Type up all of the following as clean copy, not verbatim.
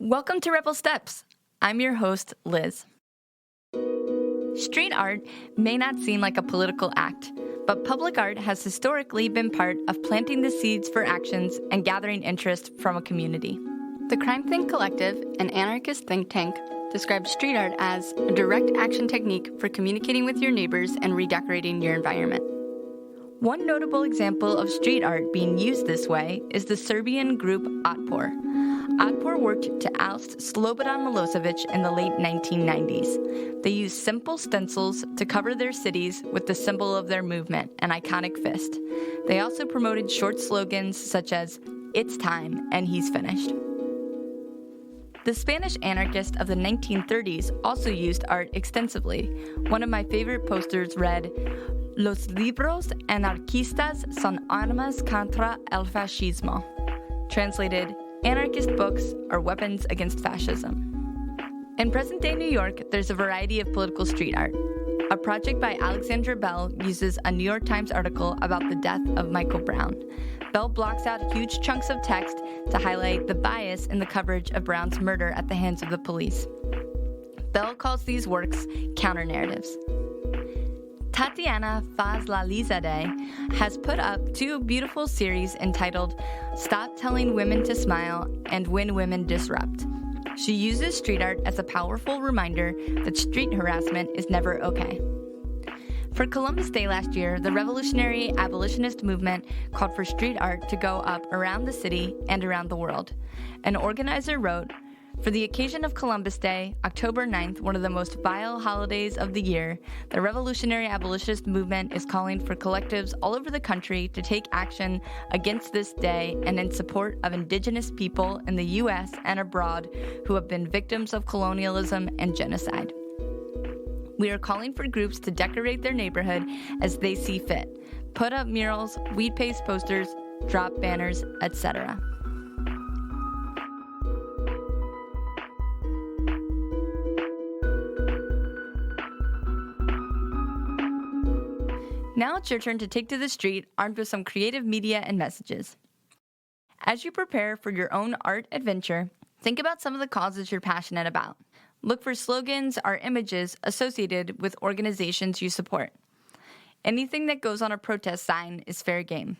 Welcome to Rebel Steps. I'm your host, Liz. Street art may not seem like a political act, but public art has historically been part of planting the seeds for actions and gathering interest from a community. The Crime Think Collective, an anarchist think tank, describes street art as a direct action technique for communicating with your neighbors and redecorating your environment. One notable example of street art being used this way is the Serbian group Otpor. Otpor worked to oust Slobodan Milosevic in the late 1990s. They used simple stencils to cover their cities with the symbol of their movement, an iconic fist. They also promoted short slogans such as, "It's time," and "He's finished." The Spanish anarchist of the 1930s also used art extensively. One of my favorite posters read, "Los libros anarquistas son armas contra el fascismo." Translated, anarchist books are weapons against fascism. In present-day New York, there's a variety of political street art. A project by Alexandra Bell uses a New York Times article about the death of Michael Brown. Bell blocks out huge chunks of text to highlight the bias in the coverage of Brown's murder at the hands of the police. Bell calls these works counter-narratives. Tatiana Fazlalizadeh has put up two beautiful series entitled Stop Telling Women to Smile and When Women Disrupt. She uses street art as a powerful reminder that street harassment is never okay. For Columbus Day last year, the revolutionary abolitionist movement called for street art to go up around the city and around the world. An organizer wrote, "For the occasion of Columbus Day, October 9th, one of the most vile holidays of the year, the revolutionary abolitionist movement is calling for collectives all over the country to take action against this day and in support of indigenous people in the U.S. and abroad who have been victims of colonialism and genocide. We are calling for groups to decorate their neighborhood as they see fit, put up murals, weed paste posters, drop banners, etc." Now it's your turn to take to the street armed with some creative media and messages. As you prepare for your own art adventure, think about some of the causes you're passionate about. Look for slogans or images associated with organizations you support. Anything that goes on a protest sign is fair game.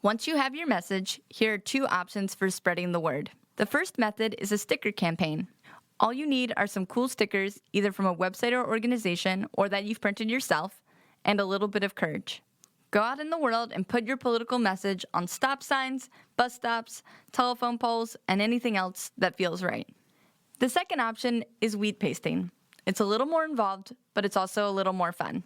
Once you have your message, here are two options for spreading the word. The first method is a sticker campaign. All you need are some cool stickers, either from a website or organization, or that you've printed yourself, and a little bit of courage. Go out in the world and put your political message on stop signs, bus stops, telephone poles, and anything else that feels right. The second option is weed pasting. It's a little more involved, but it's also a little more fun.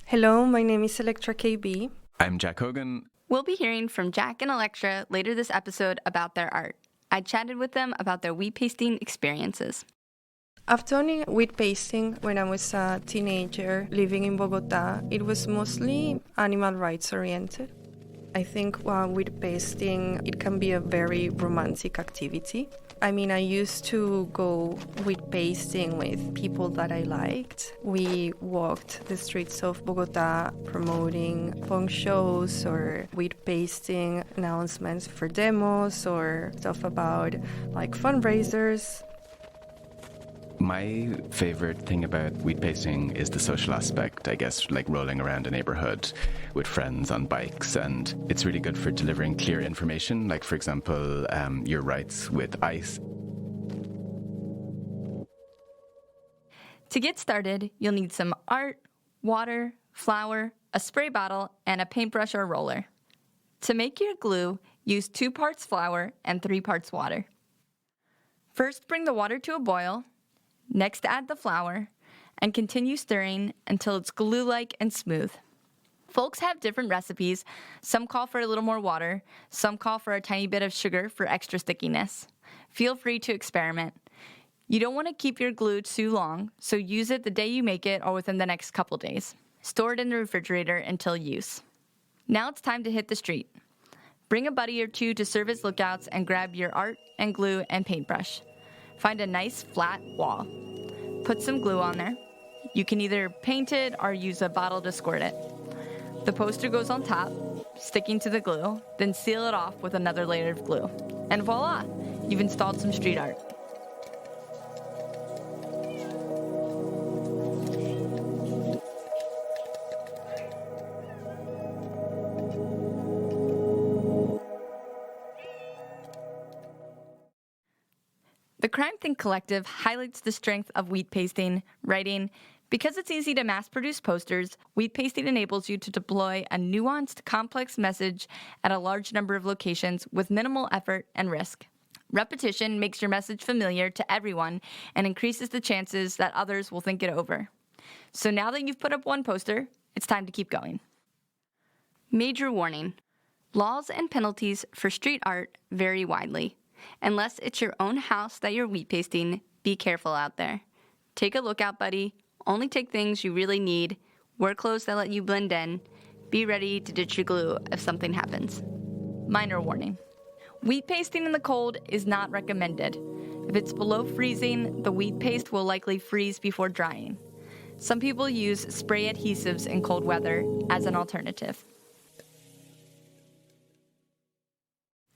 Hello, my name is Elektra KB. I'm Jack Hogan. We'll be hearing from Jack and Elektra later this episode about their art. I chatted with them about their weed pasting experiences. I've done weed pasting when I was a teenager living in Bogota. It was mostly animal rights oriented. I think weed pasting, it can be a very romantic activity. I mean, I used to go weed pasting with people that I liked. We walked the streets of Bogota promoting punk shows or weed pasting announcements for demos or stuff about like fundraisers. My favorite thing about weed pasting is the social aspect, I guess, like rolling around a neighborhood with friends on bikes. And it's really good for delivering clear information, like, for example, your rights with ICE. To get started, you'll need some art, water, flour, a spray bottle, and a paintbrush or roller. To make your glue, use 2 parts flour and 3 parts water. First, bring the water to a boil. Next, add the flour, and continue stirring until it's glue-like and smooth. Folks have different recipes. Some call for a little more water. Some call for a tiny bit of sugar for extra stickiness. Feel free to experiment. You don't want to keep your glue too long, so use it the day you make it or within the next couple days. Store it in the refrigerator until use. Now it's time to hit the street. Bring a buddy or two to serve as lookouts and grab your art and glue and paintbrush. Find a nice flat wall. Put some glue on there. You can either paint it or use a bottle to squirt it. The poster goes on top. sticking to the glue, then seal it off with another layer of glue. And voila, you've installed some street art. The Crime Think Collective highlights the strength of wheat pasting, writing. Because it's easy to mass-produce posters, wheat pasting enables you to deploy a nuanced, complex message at a large number of locations with minimal effort and risk. Repetition makes your message familiar to everyone and increases the chances that others will think it over. So now that you've put up one poster, it's time to keep going. Major warning. Laws and penalties for street art vary widely. Unless it's your own house that you're wheat pasting, be careful out there. Take a look out, buddy. Only take things you really need. Wear clothes that let you blend in. Be ready to ditch your glue if something happens. Minor warning. Wheat pasting in the cold is not recommended. If it's below freezing, the wheat paste will likely freeze before drying. Some people use spray adhesives in cold weather as an alternative.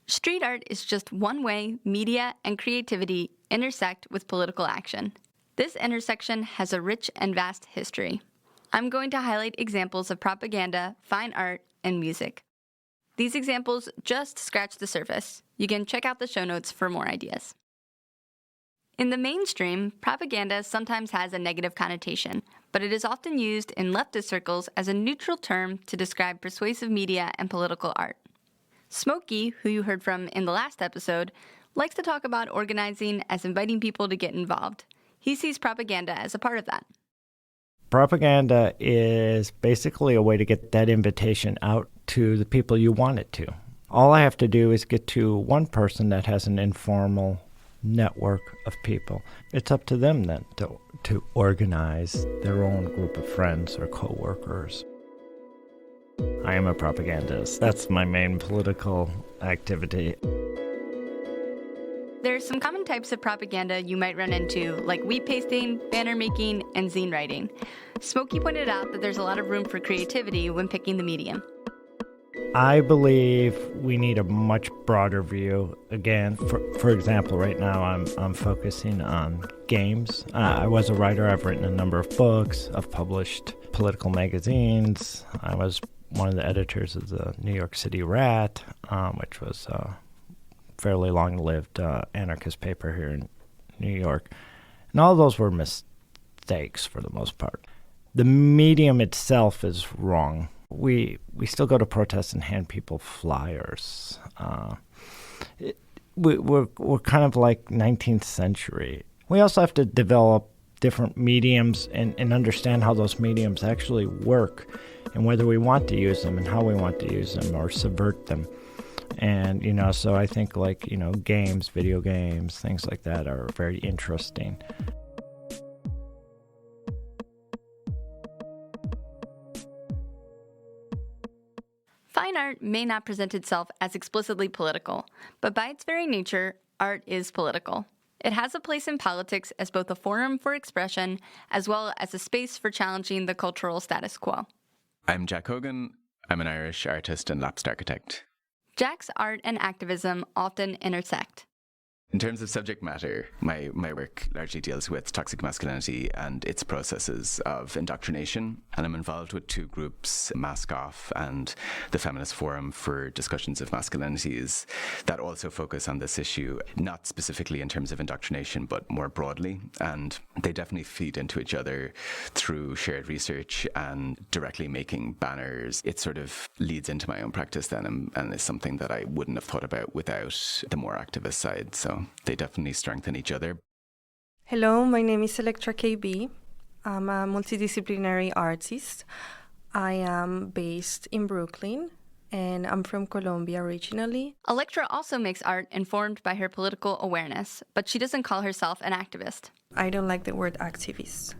Street art is just one way media and creativity intersect with political action. This intersection has a rich and vast history. I'm going to highlight examples of propaganda, fine art, and music. These examples just scratch the surface. You can check out the show notes for more ideas. In the mainstream, propaganda sometimes has a negative connotation, but it is often used in leftist circles as a neutral term to describe persuasive media and political art. Smokey, who you heard from in the last episode, likes to talk about organizing as inviting people to get involved. He sees propaganda as a part of that. Propaganda is basically a way to get that invitation out to the people you want it to. All I have to do is get to one person that has an informal network of people. It's up to them then to organize their own group of friends or coworkers. I am a propagandist. That's my main political activity. There are some common types of propaganda you might run into, like wheat pasting, banner making, and zine writing. Smokey pointed out that there's a lot of room for creativity when picking the medium. I believe we need a much broader view. Again, for example, right now I'm focusing on games. I was a writer. I've written a number of books. I've published political magazines. I was one of the editors of the New York City Rat, which was a fairly long-lived anarchist paper here in New York. And all those were mistakes for the most part. The medium itself is wrong. We still go to protests and hand people flyers. We're kind of like 19th century. We also have to develop different mediums and understand how those mediums actually work and whether we want to use them and how we want to use them or subvert them. And, so I think games, video games, things like that are very interesting. Fine art may not present itself as explicitly political, but by its very nature, art is political. It has a place in politics as both a forum for expression as well as a space for challenging the cultural status quo. I'm Jack Hogan. I'm an Irish artist and lapsed architect. Jack's art and activism often intersect. In terms of subject matter, my work largely deals with toxic masculinity and its processes of indoctrination, and I'm involved with two groups, Mask Off and the Feminist Forum for Discussions of Masculinities, that also focus on this issue, not specifically in terms of indoctrination, but more broadly, and they definitely feed into each other through shared research and directly making banners. It sort of leads into my own practice then, and is something that I wouldn't have thought about without the more activist side, so they definitely strengthen each other. Hello, my name is Elektra KB. I'm a multidisciplinary artist. I am based in Brooklyn, and I'm from Colombia originally. Elektra also makes art informed by her political awareness, but she doesn't call herself an activist. I don't like the word activist.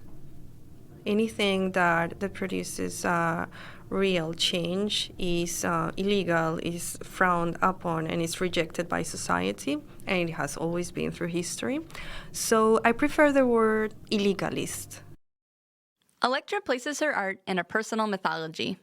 Anything that produces real change is illegal, is frowned upon, and is rejected by society, and it has always been through history. So I prefer the word illegalist. Elektra places her art in a personal mythology.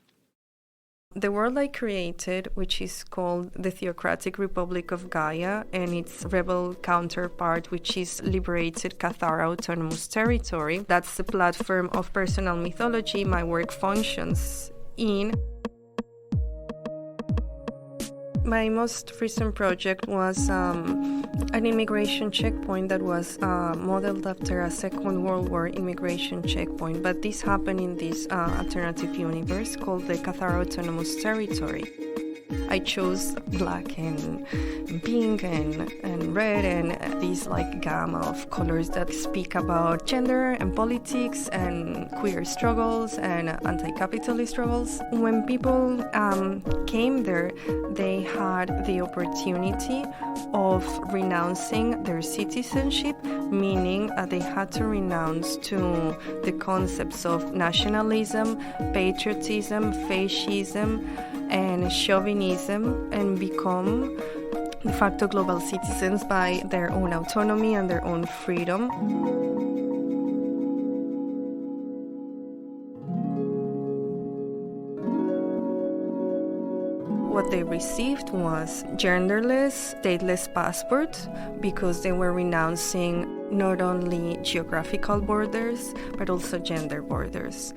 The world I created, which is called the Theocratic Republic of Gaia, and its rebel counterpart, which is Liberated Cathar Autonomous Territory, that's the platform of personal mythology my work functions in. My most recent project was an immigration checkpoint that was modeled after a Second World War immigration checkpoint, but this happened in this alternative universe called the Cathar Autonomous Territory. I chose black and pink and red and these like gamma of colors that speak about gender and politics and queer struggles and anti-capitalist struggles. When people came there, they had the opportunity of renouncing their citizenship, meaning they had to renounce to the concepts of nationalism, patriotism, fascism, and chauvinism, and become de facto global citizens by their own autonomy and their own freedom. What they received was genderless, stateless passports because they were renouncing not only geographical borders but also gender borders.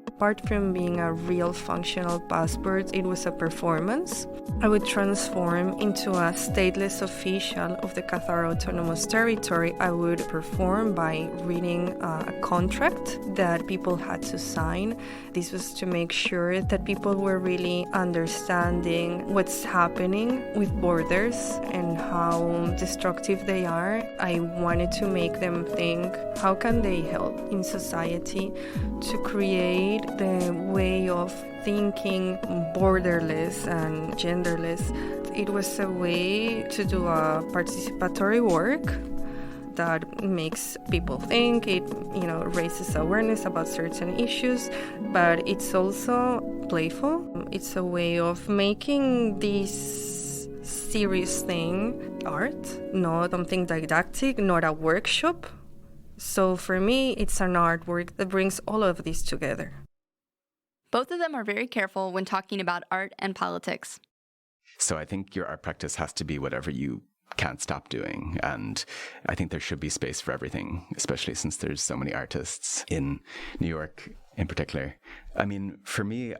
Apart from being a real functional passport, it was a performance. I would transform into a stateless official of the Cathar Autonomous Territory. I would perform by reading a contract that people had to sign. This was to make sure that people were really understanding what's happening with borders and how destructive they are. I wanted to make them think, how can they help in society to create the way of thinking borderless and genderless. It was a way to do a participatory work that makes people think. It, raises awareness about certain issues, but it's also playful. It's a way of making this serious thing art, not something didactic, not a workshop. So for me, it's an artwork that brings all of this together. Both of them are very careful when talking about art and politics. So I think your art practice has to be whatever you can't stop doing. And I think there should be space for everything, especially since there's so many artists in New York in particular. I mean, for me,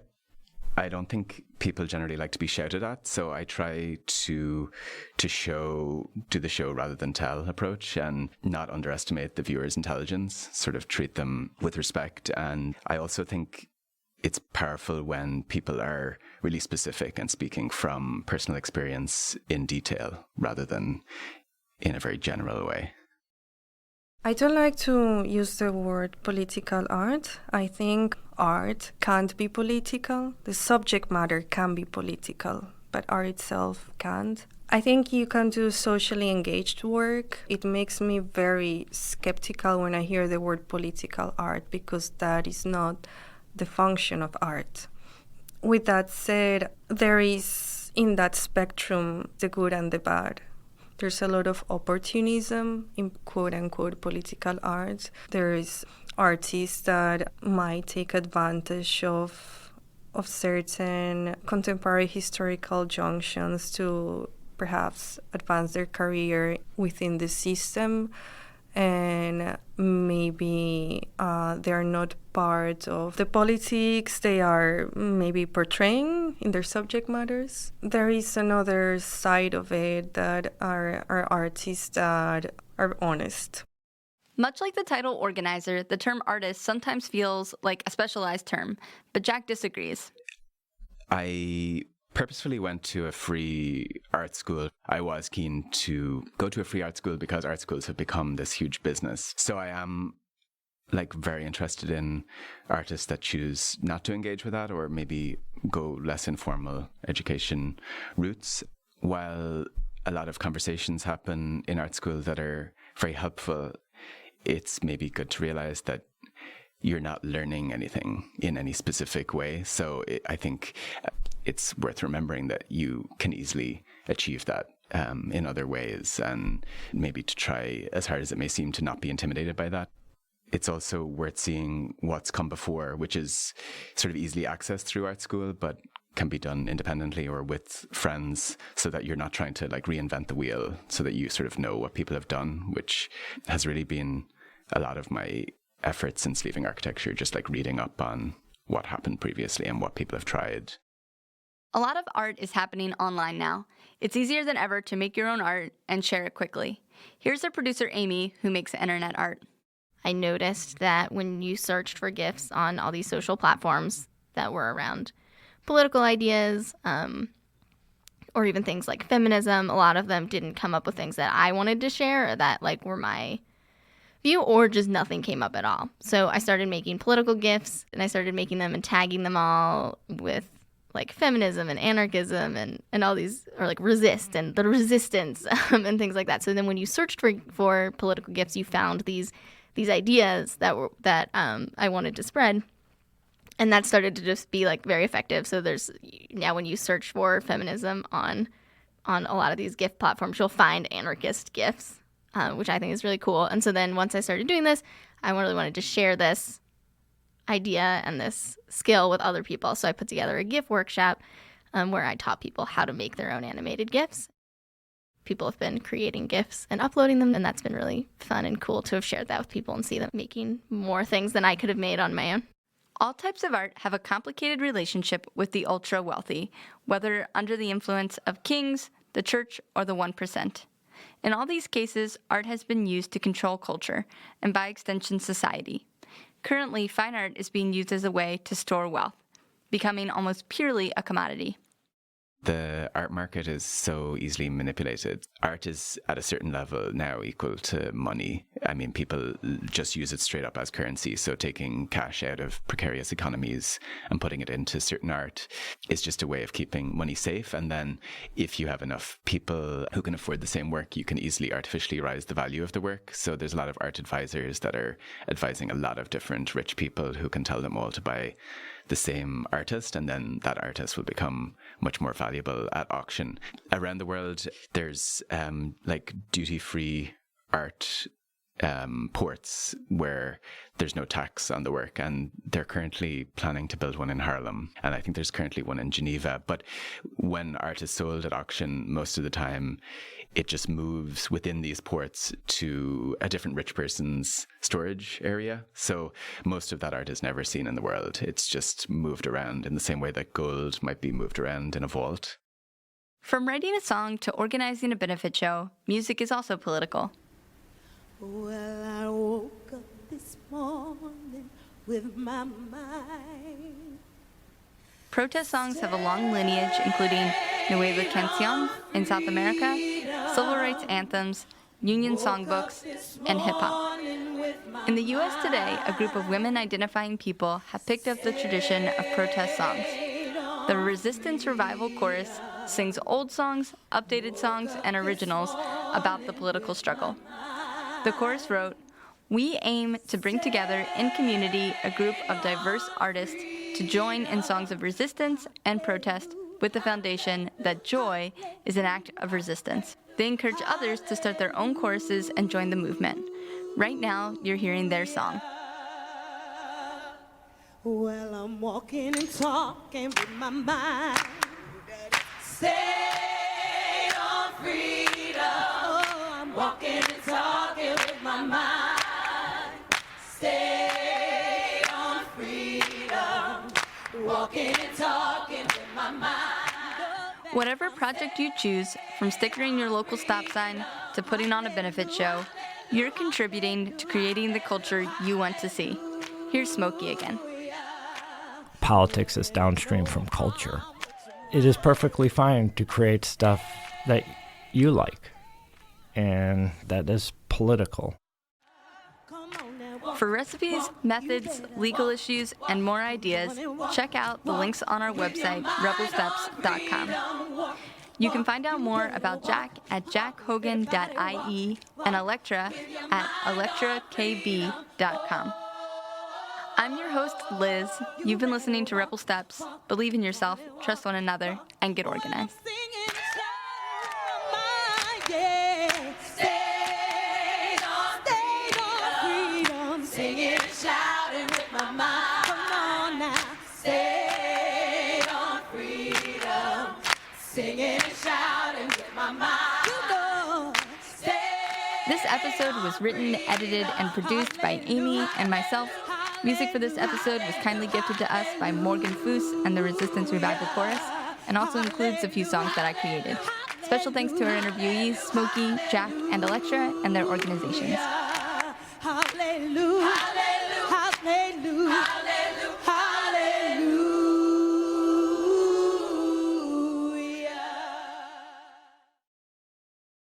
I don't think people generally like to be shouted at, so I try to do the show rather than tell approach and not underestimate the viewer's intelligence, sort of treat them with respect. And I also think it's powerful when people are really specific and speaking from personal experience in detail rather than in a very general way. I don't like to use the word political art. I think art can't be political. The subject matter can be political, but art itself can't. I think you can do socially engaged work. It makes me very skeptical when I hear the word political art because that is not the function of art. With that said, there is in that spectrum the good and the bad. There's a lot of opportunism in quote-unquote political art. There is artists that might take advantage of certain contemporary historical junctions to perhaps advance their career within the system. And maybe they're not part of the politics they are maybe portraying in their subject matters. There is another side of it that are artists that are honest. Much like the title organizer, the term artist sometimes feels like a specialized term, but Jack disagrees. I purposefully went to a free art school. I was keen to go to a free art school because art schools have become this huge business. So I am very interested in artists that choose not to engage with that or maybe go less informal education routes. While a lot of conversations happen in art school that are very helpful, it's maybe good to realize that you're not learning anything in any specific way. So I think it's worth remembering that you can easily achieve that in other ways, and maybe to try, as hard as it may seem, to not be intimidated by that. it's also worth seeing what's come before, which is sort of easily accessed through art school, but can be done independently or with friends, so that you're not trying to like reinvent the wheel, so that you sort of know what people have done, which has really been a lot of my effort since leaving architecture, just like reading up on what happened previously and what people have tried. A lot of art is happening online now. It's easier than ever to make your own art and share it quickly. Here's our producer Amy, who makes internet art. I noticed that when you searched for GIFs on all these social platforms that were around political ideas, or even things like feminism, a lot of them didn't come up with things that I wanted to share or that like were my view, or just nothing came up at all. So I started making political GIFs, and I started making them and tagging them all with like feminism and anarchism and all these, or like resist and the resistance and things like that. So then when you searched for political GIFs, you found these ideas that I wanted to spread. And that started to just be like very effective. So there's now when you search for feminism on a lot of these GIF platforms, you'll find anarchist GIFs, which I think is really cool. And so then once I started doing this, I really wanted to share this idea and this skill with other people. So I put together a GIF workshop where I taught people how to make their own animated GIFs. People have been creating GIFs and uploading them, and that's been really fun and cool to have shared that with people and see them making more things than I could have made on my own. All types of art have a complicated relationship with the ultra-wealthy, whether under the influence of kings, the church, or the 1%. In all these cases, art has been used to control culture, and by extension, society. Currently, fine art is being used as a way to store wealth, becoming almost purely a commodity. The art market is so easily manipulated. Art is at a certain level now equal to money. I mean, people just use it straight up as currency. So taking cash out of precarious economies and putting it into certain art is just a way of keeping money safe. And then if you have enough people who can afford the same work, you can easily artificially rise the value of the work. So there's a lot of art advisors that are advising a lot of different rich people who can tell them all to buy the same artist, and then that artist will become much more valuable at auction. Around the world, there's like duty-free art ports where there's no tax on the work, and they're currently planning to build one in Harlem, and I think there's currently one in Geneva. But when art is sold at auction, most of the time it just moves within these ports to a different rich person's storage area. So most of that art is never seen in the world. It's just moved around in the same way that gold might be moved around in a vault. From writing a song to organizing a benefit show, music is also political. Well, I woke up this morning with my mind. Protest songs have a long lineage, including Nueva Canción in South America, civil rights anthems, union songbooks, and hip-hop. In the U.S. today, a group of women-identifying people have picked up the tradition of protest songs. The Resistance Revival Chorus sings old songs, updated songs, and originals about the political struggle. The chorus wrote, "We aim to bring together in community a group of diverse artists to join in songs of resistance and protest with the foundation that joy is an act of resistance." They encourage others to start their own choruses and join the movement. Right now, you're hearing their song. Well, I'm walking and talking with my mind. Stay on freedom. Oh, I'm walking and talking with my mind. Stay on freedom. Walking and talking with my mind. Whatever project you choose, from stickering your local stop sign to putting on a benefit show, you're contributing to creating the culture you want to see. Here's Smokey again. Politics is downstream from culture. It is perfectly fine to create stuff that you like, and that is political. For recipes, methods, legal issues, and more ideas, check out the links on our website, rebelsteps.com. You can find out more about Jack at jackhogan.ie and Elektra at elektrakb.com. I'm your host, Liz. You've been listening to Rebel Steps. Believe in yourself, trust one another, and get organized. Stay on freedom, singing. This episode was written, edited, and produced by Amy and myself. Music for this episode was kindly gifted to us by Morgan Foose and the Resistance Revival Chorus, and also includes a few songs that I created. Special thanks to our interviewees, Smokey, Jack, and Elektra, and their organizations. Hallelujah. Hallelujah. Hallelujah.